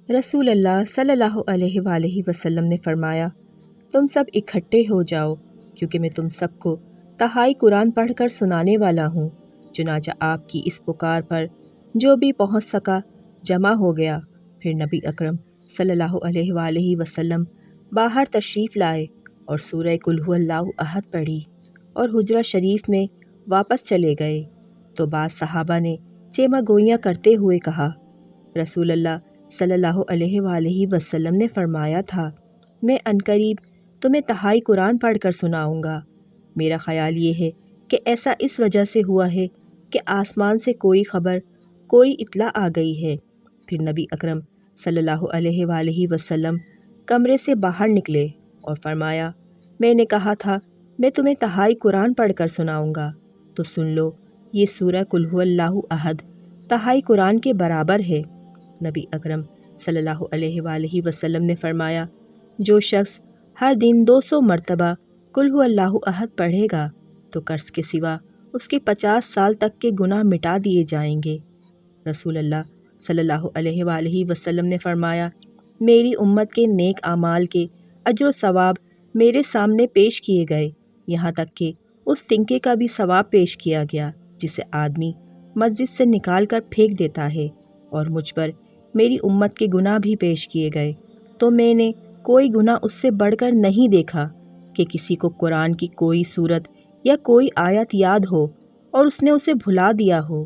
رسول اللہ صلی اللہ علیہ وآلہ وسلم نے فرمایا، تم سب اکٹھے ہو جاؤ کیونکہ میں تم سب کو تہائی قرآن پڑھ کر سنانے والا ہوں۔ چنانچہ آپ کی اس پکار پر جو بھی پہنچ سکا جمع ہو گیا۔ پھر نبی اکرم صلی اللہ علیہ وآلہ وسلم باہر تشریف لائے اور سورہ قل ھو اللہ احد پڑھی اور حجرہ شریف میں واپس چلے گئے تو بعض صحابہ نے چیمہ گوئیاں کرتے ہوئے کہا، رسول اللہ صلی اللہ علیہ وآلہ وسلم نے فرمایا تھا میں عنقریب تمہیں تہائی قرآن پڑھ کر سناؤں گا۔ میرا خیال یہ ہے کہ ایسا اس وجہ سے ہوا ہے کہ آسمان سے کوئی خبر، کوئی اطلاع آ گئی ہے۔ پھر نبی اکرم صلی اللہ علیہ وآلہ وسلم کمرے سے باہر نکلے اور فرمایا، میں نے کہا تھا میں تمہیں تہائی قرآن پڑھ کر سناؤں گا، تو سن لو، یہ سورہ قل ھو اللہ احد تہائی قرآن کے برابر ہے۔ نبی اکرم صلی اللہ علیہ وآلہ وسلم نے فرمایا، جو شخص ہر دن 200 مرتبہ قل ھو اللہ احد پڑھے گا تو قرض کے سوا اس کے 50 سال تک کے گناہ مٹا دیے جائیں گے۔ رسول اللہ صلی اللہ علیہ وآلہ وسلم نے فرمایا، میری امت کے نیک اعمال کے اجر و ثواب میرے سامنے پیش کیے گئے، یہاں تک کہ اس تنکے کا بھی ثواب پیش کیا گیا جسے آدمی مسجد سے نکال کر پھینک دیتا ہے، اور مجھ پر میری امت کے گناہ بھی پیش کیے گئے، تو میں نے کوئی گناہ اس سے بڑھ کر نہیں دیکھا کہ کسی کو قرآن کی کوئی سورت یا کوئی آیت یاد ہو اور اس نے اسے بھلا دیا ہو